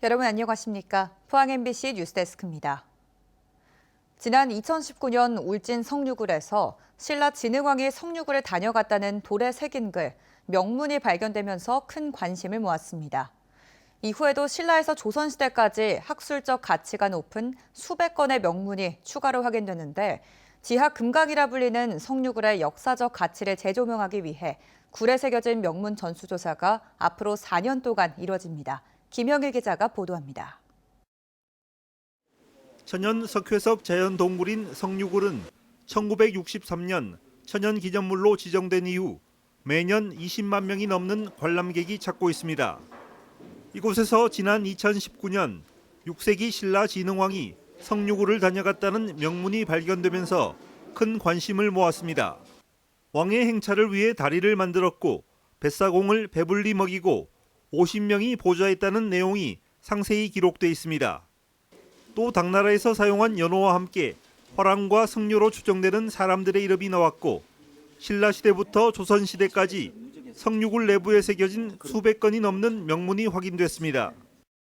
여러분 안녕하십니까? 포항 MBC 뉴스데스크입니다. 지난 2019년 울진 성류굴에서 신라 진흥왕이 성류굴에 다녀갔다는 돌에 새긴 글, 명문이 발견되면서 큰 관심을 모았습니다. 이후에도 신라에서 조선시대까지 학술적 가치가 높은 수백 건의 명문이 추가로 확인됐는데 지하 금강이라 불리는 성류굴의 역사적 가치를 재조명하기 위해 굴에 새겨진 명문 전수조사가 앞으로 4년 동안 이뤄집니다. 김형일 기자가 보도합니다. 천연 석회석 자연동굴인 성류굴은 1963년 천연기념물로 지정된 이후 매년 20만 명이 넘는 관람객이 찾고 있습니다. 이곳에서 지난 2019년 6세기 신라 진흥왕이 성류굴을 다녀갔다는 명문이 발견되면서 큰 관심을 모았습니다. 왕의 행차를 위해 다리를 만들었고 뱃사공을 배불리 먹이고 50명이 보좌했다는 내용이 상세히 기록돼 있습니다. 또 당나라에서 사용한 연호와 함께 화랑과 승려로 추정되는 사람들의 이름이 나왔고 신라시대부터 조선시대까지 성류굴 내부에 새겨진 수백 건이 넘는 명문이 확인됐습니다.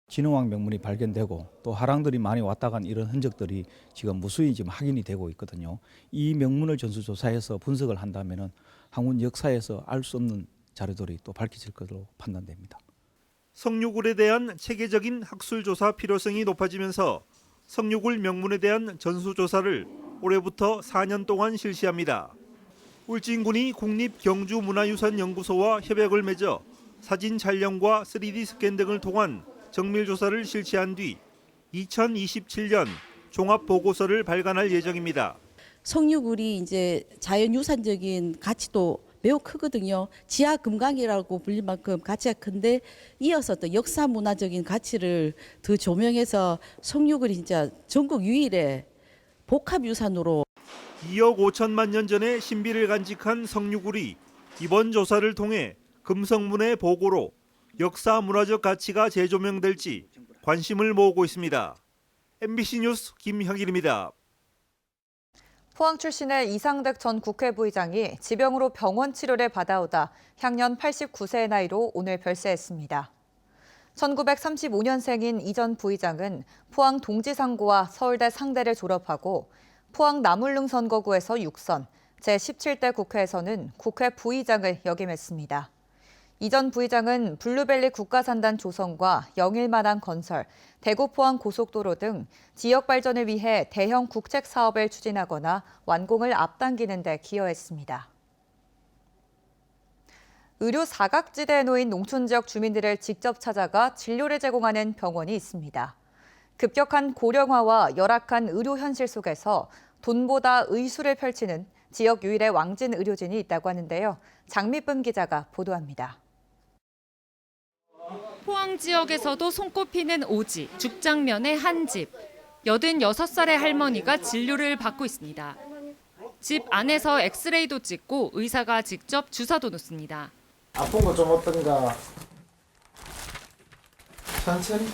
진흥왕 명문이 발견되고 또 화랑들이 많이 왔다 간 이런 흔적들이 지금 무수히 지금 확인이 되고 있거든요. 이 명문을 전수조사해서 분석을 한다면 한국 역사에서 알 수 없는 자료들이 또 밝혀질 것으로 판단됩니다. 성류굴에 대한 체계적인 학술조사 필요성이 높아지면서 성류굴 명문에 대한 전수조사를 올해부터 4년 동안 실시합니다. 울진군이 국립경주문화유산연구소와 협약을 맺어 사진 촬영과 3D 스캔 등을 통한 정밀조사를 실시한 뒤 2027년 종합보고서를 발간할 예정입니다. 성류굴이 이제 자연유산적인 가치도 매우 크거든요. 지하 금강이라고 불릴 만큼 가치가 큰데 이어서 또 역사 문화적인 가치를 더 조명해서 성류굴이 진짜 전국 유일의 복합유산으로 2억 5천만 년 전의 신비를 간직한 성류굴이 이번 조사를 통해 금성문의 보고로 역사 문화적 가치가 재조명될지 관심을 모으고 있습니다. MBC 뉴스 김형일입니다. 포항 출신의 이상득 전 국회 부의장이 지병으로 병원 치료를 받아오다 향년 89세의 나이로 오늘 별세했습니다. 1935년생인 이 전 부의장은 포항 동지상고와 서울대 상대를 졸업하고 포항 남울릉 선거구에서 6선, 제17대 국회에서는 국회 부의장을 역임했습니다. 이 전 부의장은 블루벨리 국가산단 조성과 영일마당 건설, 대구 포항 고속도로 등 지역 발전을 위해 대형 국책 사업을 추진하거나 완공을 앞당기는 데 기여했습니다. 의료 사각지대에 놓인 농촌 지역 주민들을 직접 찾아가 진료를 제공하는 병원이 있습니다. 급격한 고령화와 열악한 의료 현실 속에서 돈보다 의술을 펼치는 지역 유일의 왕진 의료진이 있다고 하는데요. 장미쁨 기자가 보도합니다. 포항 지역에서도 손꼽히는 오지, 죽장면의 한 집. 86살의 할머니가 진료를 받고 있습니다. 집 안에서 엑스레이도 찍고 의사가 직접 주사도 놓습니다. 아픈 거 좀 어떤가? 천천히.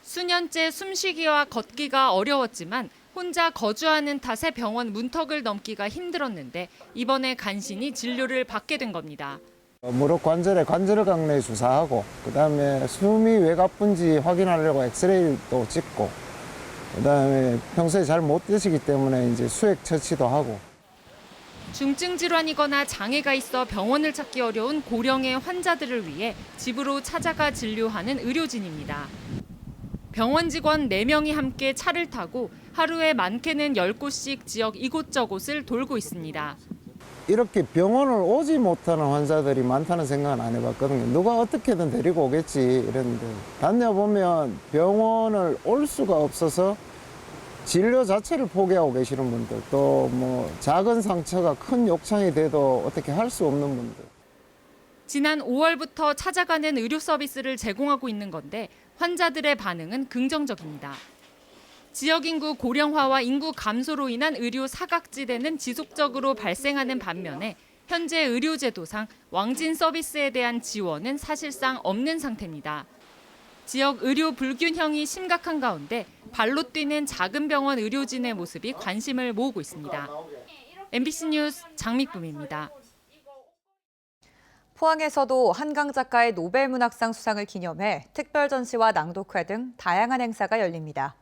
수년째 숨쉬기와 걷기가 어려웠지만 혼자 거주하는 탓에 병원 문턱을 넘기가 힘들었는데 이번에 간신히 진료를 받게 된 겁니다. 무릎 관절에 관절강내 주사하고 그다음에 숨이 왜 가쁜지 확인하려고 엑스레이도 찍고 그다음에 평소에 잘 못 드시기 때문에 이제 수액 처치도 하고. 중증 질환이거나 장애가 있어 병원을 찾기 어려운 고령의 환자들을 위해 집으로 찾아가 진료하는 의료진입니다. 병원 직원 4명이 함께 차를 타고 하루에 많게는 10곳씩 지역 이곳저곳을 돌고 있습니다. 이렇게 병원을 오지 못하는 환자들이 많다는 생각은 안 해봤거든요. 누가 어떻게든 데리고 오겠지 이랬는데 다녀보면 병원을 올 수가 없어서 진료 자체를 포기하고 계시는 분들, 또 뭐 작은 상처가 큰 욕창이 돼도 어떻게 할 수 없는 분들. 지난 5월부터 찾아가는 의료 서비스를 제공하고 있는 건데 환자들의 반응은 긍정적입니다. 지역 인구 고령화와 인구 감소로 인한 의료 사각지대는 지속적으로 발생하는 반면에 현재 의료제도상 왕진 서비스에 대한 지원은 사실상 없는 상태입니다. 지역 의료 불균형이 심각한 가운데 발로 뛰는 작은 병원 의료진의 모습이 관심을 모으고 있습니다. MBC 뉴스 장미쁨입니다. 포항에서도 한강 작가의 노벨문학상 수상을 기념해 특별 전시와 낭독회 등 다양한 행사가 열립니다.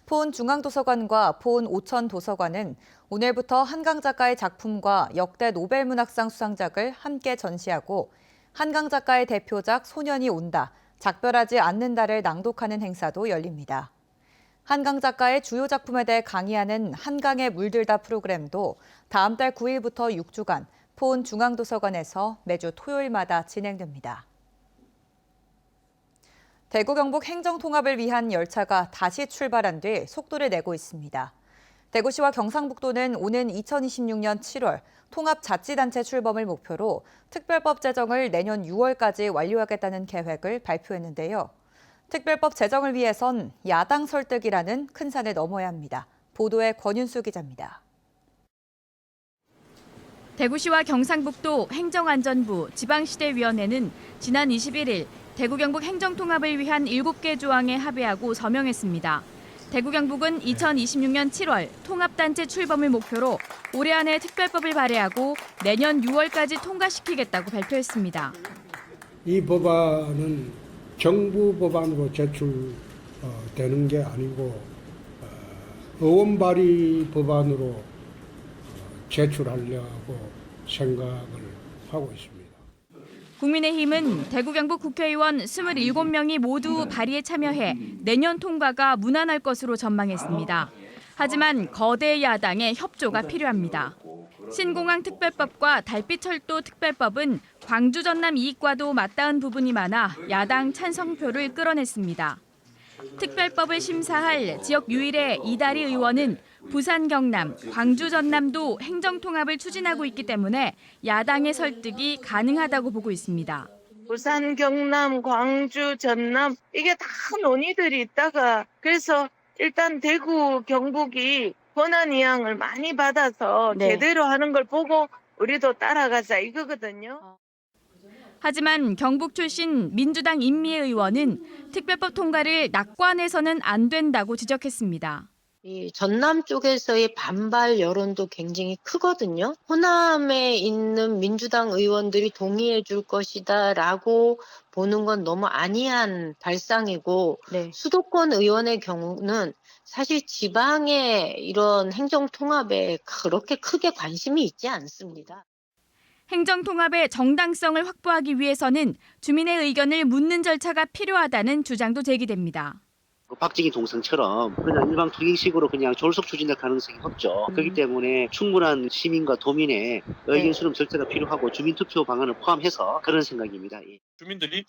포은 중앙도서관과 포은 오천도서관은 오늘부터 한강 작가의 작품과 역대 노벨문학상 수상작을 함께 전시하고 한강 작가의 대표작 소년이 온다, 작별하지 않는다를 낭독하는 행사도 열립니다. 한강 작가의 주요 작품에 대해 강의하는 한강에 물들다 프로그램도 다음 달 9일부터 6주간 포은 중앙도서관에서 매주 토요일마다 진행됩니다. 대구 경북 행정통합을 위한 열차가 다시 출발한 뒤 속도를 내고 있습니다. 대구시와 경상북도는 오는 2026년 7월 통합자치단체 출범을 목표로 특별법 제정을 내년 6월까지 완료하겠다는 계획을 발표했는데요. 특별법 제정을 위해선 야당 설득이라는 큰 산을 넘어야 합니다. 보도에 권윤수 기자입니다. 대구시와 경상북도 행정안전부 지방시대위원회는 지난 21일 대구 경북 행정통합을 위한 7개 조항에 합의하고 서명했습니다. 대구 경북은 2026년 7월 통합단체 출범을 목표로 올해 안에 특별법을 발의하고 내년 6월까지 통과시키겠다고 발표했습니다. 이 법안은 정부 법안으로 제출되는 게 아니고 의원 발의 법안으로 제출하려고 생각을 하고 있습니다. 국민의힘은 대구 경북 국회의원 27명이 모두 발의에 참여해 내년 통과가 무난할 것으로 전망했습니다. 하지만 거대 야당의 협조가 필요합니다. 신공항 특별법과 달빛철도 특별법은 광주 전남 이익과도 맞닿은 부분이 많아 야당 찬성표를 끌어냈습니다. 특별법을 심사할 지역 유일의 이다리 의원은 부산 경남, 광주 전남도 행정통합을 추진하고 있기 때문에 야당의 설득이 가능하다고 보고 있습니다. 부산, 경남, 광주, 전남 이게 다 논의들이 있다가 그래서 일단 대구, 경북이 권한이양을 많이 받아서 제대로 하는 걸 보고 우리도 따라가자 이거거든요. 하지만 경북 출신 민주당 임미애 의원은 특별법 통과를 낙관해서는 안 된다고 지적했습니다. 이 전남 쪽에서의 반발 여론도 굉장히 크거든요. 호남에 있는 민주당 의원들이 동의해 줄 것이다라고 보는 건 너무 안이한 발상이고 수도권 의원의 경우는 사실 지방의 이런 행정통합에 그렇게 크게 관심이 있지 않습니다. 행정통합의 정당성을 확보하기 위해서는 주민의 의견을 묻는 절차가 필요하다는 주장도 제기됩니다. 박정희 동상처럼 그냥 일방 투기식으로 그냥 졸속 추진될 가능성이 없죠. 그렇기 때문에 충분한 시민과 도민의 의견 수렴 절차가 필요하고 주민투표 방안을 포함해서 그런 생각입니다. 주민들이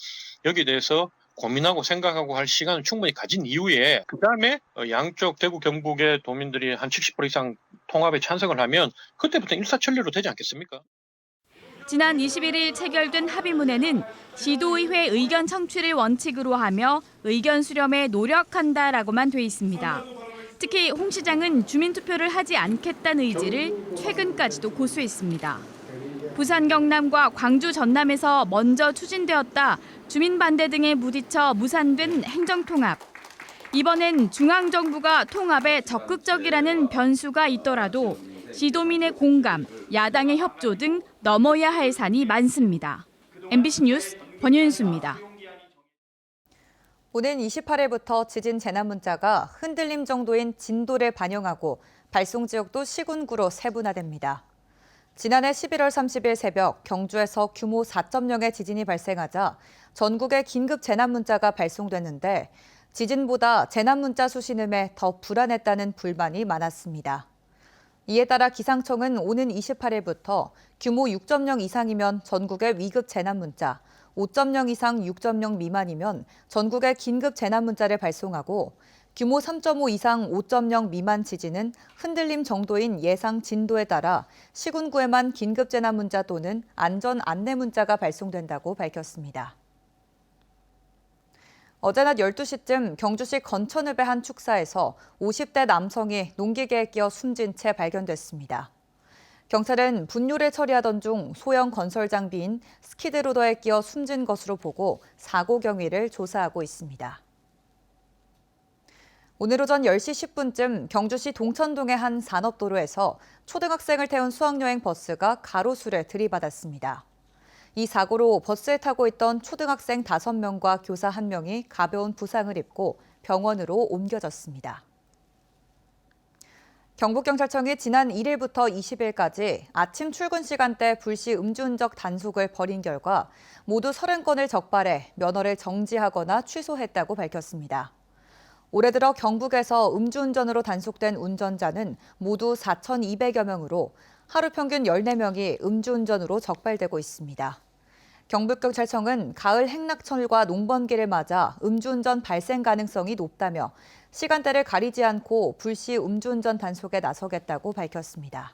여기에 대해서 고민하고 생각하고 할 시간을 충분히 가진 이후에 그다음에 양쪽 대구 경북의 도민들이 한 70% 이상 통합에 찬성을 하면 그때부터 일사천리로 되지 않겠습니까? 지난 21일 체결된 합의문에는 시도의회 의견 청취를 원칙으로 하며 의견 수렴에 노력한다라고만 돼 있습니다. 특히 홍 시장은 주민투표를 하지 않겠다는 의지를 최근까지도 고수했습니다. 부산 경남과 광주 전남에서 먼저 추진되었다 주민 반대 등에 부딪혀 무산된 행정통합. 이번엔 중앙정부가 통합에 적극적이라는 변수가 있더라도 시도민의 공감, 야당의 협조 등 넘어야 할 산이 많습니다. MBC 뉴스 권윤수입니다. 오는 28일부터 지진 재난 문자가 흔들림 정도인 진도를 반영하고 발송 지역도 시군구로 세분화됩니다. 지난해 11월 30일 새벽 경주에서 규모 4.0의 지진이 발생하자 전국에 긴급 재난 문자가 발송됐는데 지진보다 재난 문자 수신음에 더 불안했다는 불만이 많았습니다. 이에 따라 기상청은 오는 28일부터 규모 6.0 이상이면 전국에 위급 재난 문자, 5.0 이상 6.0 미만이면 전국에 긴급 재난 문자를 발송하고 규모 3.5 이상 5.0 미만 지진은 흔들림 정도인 예상 진도에 따라 시군구에만 긴급 재난 문자 또는 안전 안내 문자가 발송된다고 밝혔습니다. 어제 낮 12시쯤 경주시 건천읍의 한 축사에서 50대 남성이 농기계에 끼어 숨진 채 발견됐습니다. 경찰은 분뇨를 처리하던 중 소형 건설 장비인 스키드로더에 끼어 숨진 것으로 보고 사고 경위를 조사하고 있습니다. 오늘 오전 10시 10분쯤 경주시 동천동의 한 산업도로에서 초등학생을 태운 수학여행 버스가 가로수를 들이받았습니다. 이 사고로 버스에 타고 있던 초등학생 5명과 교사 1명이 가벼운 부상을 입고 병원으로 옮겨졌습니다. 경북경찰청이 지난 1일부터 20일까지 아침 출근 시간대 불시 음주운전 단속을 벌인 결과 모두 30건을 적발해 면허를 정지하거나 취소했다고 밝혔습니다. 올해 들어 경북에서 음주운전으로 단속된 운전자는 모두 4,200여 명으로 하루 평균 14명이 음주운전으로 적발되고 있습니다. 경북경찰청은 가을 행락철과 농번기를 맞아 음주운전 발생 가능성이 높다며 시간대를 가리지 않고 불시 음주운전 단속에 나서겠다고 밝혔습니다.